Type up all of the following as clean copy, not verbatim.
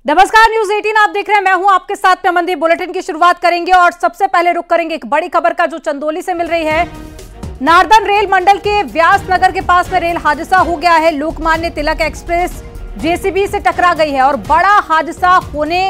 नमस्कार, न्यूज 18 आप देख रहे हैं। मैं हूं आपके साथ में अमनदीप। बुलेटिन की शुरुआत करेंगे और सबसे पहले रुक करेंगे एक बड़ी खबर का जो चंदौली से मिल रही है। नारदन रेल मंडल के व्यास नगर के पास में रेल हादसा हो गया है। लोकमान्य तिलक एक्सप्रेस जेसीबी से टकरा गई है और बड़ा हादसा होने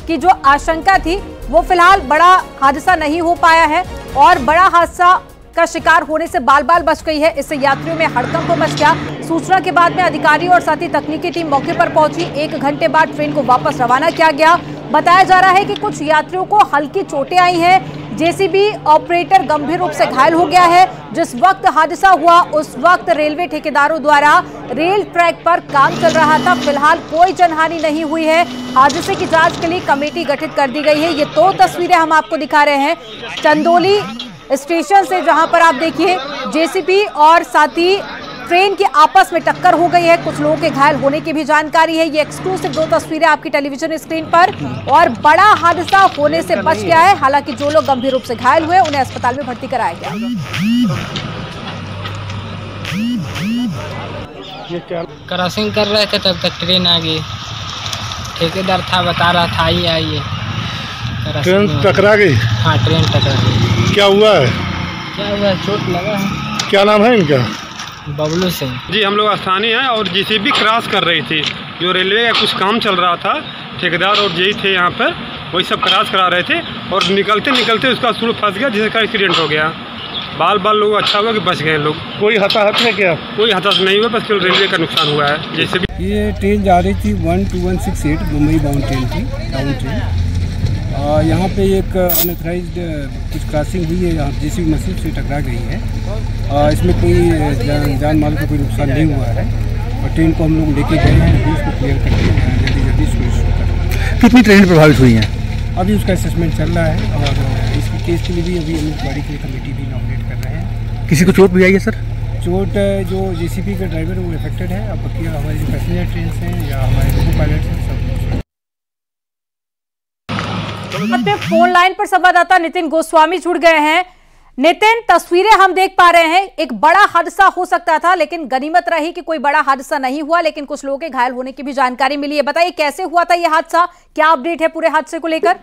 की जो आशंका थी वो फिलहाल बड़ा हादसा नहीं हो पाया है और बड़ा हादसा का शिकार होने से बाल बाल बच गई है। इससे यात्रियों में हड़कंप मच गया। सूचना के बाद में अधिकारी और साथ ही तकनीकी टीम मौके पर पहुंची। 1 घंटे बाद ट्रेन को वापस रवाना किया गया। बताया जा रहा है कि कुछ यात्रियों को हल्की चोटें आई हैं। जेसीबी ऑपरेटर गंभीर रूप से घायल हो गया है। जिस वक्त हादसा हुआ उस वक्त रेलवे ठेकेदारों द्वारा रेल ट्रैक पर काम चल रहा था। फिलहाल कोई जनहानि नहीं हुई है। हादसे की जांच के लिए कमेटी गठित कर दी गई है। ये 2 तस्वीरें हम आपको दिखा रहे हैं चंदौली स्टेशन से, जहां पर आप देखिए जेसीबी और साथ ही ट्रेन की आपस में टक्कर हो गई है। कुछ लोगों के घायल होने की भी जानकारी है। ये एक्सक्लूसिव 2 तस्वीरें आपकी टेलीविजन स्क्रीन पर। और बड़ा हादसा होने से बच गया है। हालांकि जो लोग गंभीर रूप से घायल हुए उन्हें अस्पताल में भर्ती कराया गया। क्रॉसिंग कर रहे थे तब तक ट्रेन आ गई। ठेकेदार था, बता रहा था आइए आइए। ट्रेन टकरा गई? हाँ, ट्रेन टकरा गई। क्या हुआ है? क्या हुआ? चोट लगा है। क्या नाम है इनका? बबलू सिंह जी। हम लोग स्थानीय हैं और जेसीबी क्रॉस कर रही थी। जो रेलवे का कुछ काम चल रहा था, ठेकेदार और जेई थे यहाँ पर, वही सब क्रॉस करा रहे थे और निकलते निकलते उसका शुरू फंस गया जिसका एक्सीडेंट हो गया। बाल लोग अच्छा हुआ कि बच गए लोग। कोई हताहत है क्या? कोई हताहत नहीं हुआ, बस केवल रेलवे का नुकसान हुआ है। जेसीबी ये ट्रेन जा रही थी 12168 मुंबई बाउंड ट्रेन थी, टाउन ट्रेन। यहाँ पे एक अनऑथराइज्ड कुछ क्रॉसिंग हुई है, यहाँ जेसीबी मशीन से टकरा गई है। इसमें कोई जान माल का कोई नुकसान नहीं हुआ है और ट्रेन को हम लोग लेके गए हैं। अभी इसको क्लियर करके जल्दी इसको इशू कर। कितनी ट्रेन प्रभावित हुई हैं? अभी उसका असेसमेंट चल रहा है और इस केस के लिए भी अभी हम लोग गाड़ी की कमेटी भी नॉमिनेट कर रहे हैं। किसी को चोट भी आई है सर? चोट जो जेसीबी का ड्राइवर है वो अफेक्टेड है। अब बाकी हमारे जो पैसेंजर ट्रेन हैं या हमारे लोको पायलट हैं सब। फोन लाइन पर संवाददाता नितिन गोस्वामी जुड़ गए हैं। नितिन, तस्वीरें हम देख पा रहे हैं। एक बड़ा हादसा हो सकता था लेकिन गनीमत रही कि कोई बड़ा हादसा नहीं हुआ, लेकिन कुछ लोगों के घायल होने की भी जानकारी मिली है। बताइए कैसे हुआ था यह हादसा, क्या अपडेट है पूरे हादसे को लेकर?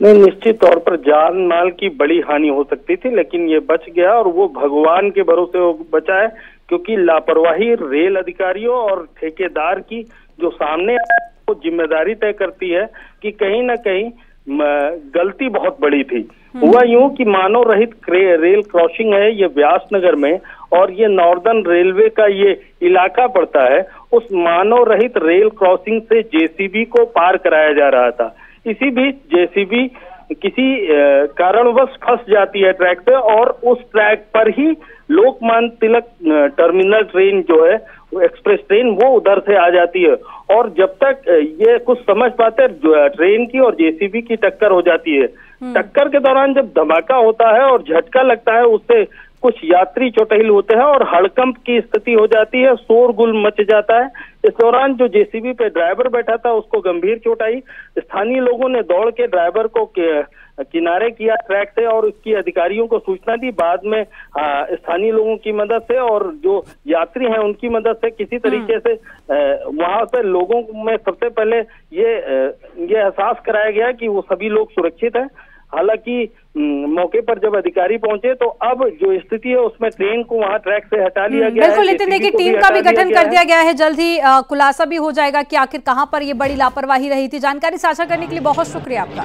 नहीं, निश्चित तौर पर जान माल की बड़ी हानि हो सकती थी लेकिन ये बच गया और वो भगवान के भरोसे वो बचा है, क्योंकि लापरवाही रेल अधिकारियों और ठेकेदार की जो सामने वो जिम्मेदारी तय करती है कि कहीं ना कहीं गलती बहुत बड़ी थी। हुआ यूं कि मानव रहित रेल क्रॉसिंग है ये व्यास नगर में और ये नॉर्दर्न रेलवे का ये इलाका पड़ता है। उस मानव रहित रेल क्रॉसिंग से जेसीबी को पार कराया जा रहा था। इसी बीच जेसीबी किसी कारणवश फंस जाती है ट्रैक पे और उस ट्रैक पर ही लोकमान्य तिलक टर्मिनल ट्रेन जो है एक्सप्रेस ट्रेन वो उधर से आ जाती है और जब तक ये कुछ समझ पाते ट्रेन की और जेसीबी की टक्कर हो जाती है। टक्कर के दौरान जब धमाका होता है और झटका लगता है उससे कुछ यात्री चोटिल होते हैं और हड़कंप की स्थिति हो जाती है, शोरगुल मच जाता है। इस दौरान जो जेसीबी पे ड्राइवर बैठा था उसको गंभीर चोट आई। स्थानीय लोगों ने दौड़ के ड्राइवर को किनारे किया ट्रैक से और उसकी अधिकारियों को सूचना दी। बाद में स्थानीय लोगों की मदद से और जो यात्री हैं उनकी मदद से किसी तरीके से वहां पे लोगों में सबसे पहले ये एहसास कराया गया कि वो सभी लोग सुरक्षित हैं। हालांकि मौके पर जब अधिकारी पहुंचे तो अब जो स्थिति है उसमें ट्रेन को वहां ट्रैक से हटा लिया गया है। बिल्कुल नितिन, देखिए टीम का भी गठन कर दिया गया है। जल्द ही खुलासा भी हो जाएगा कि आखिर कहां पर ये बड़ी लापरवाही रही थी। जानकारी साझा करने के लिए बहुत शुक्रिया आपका।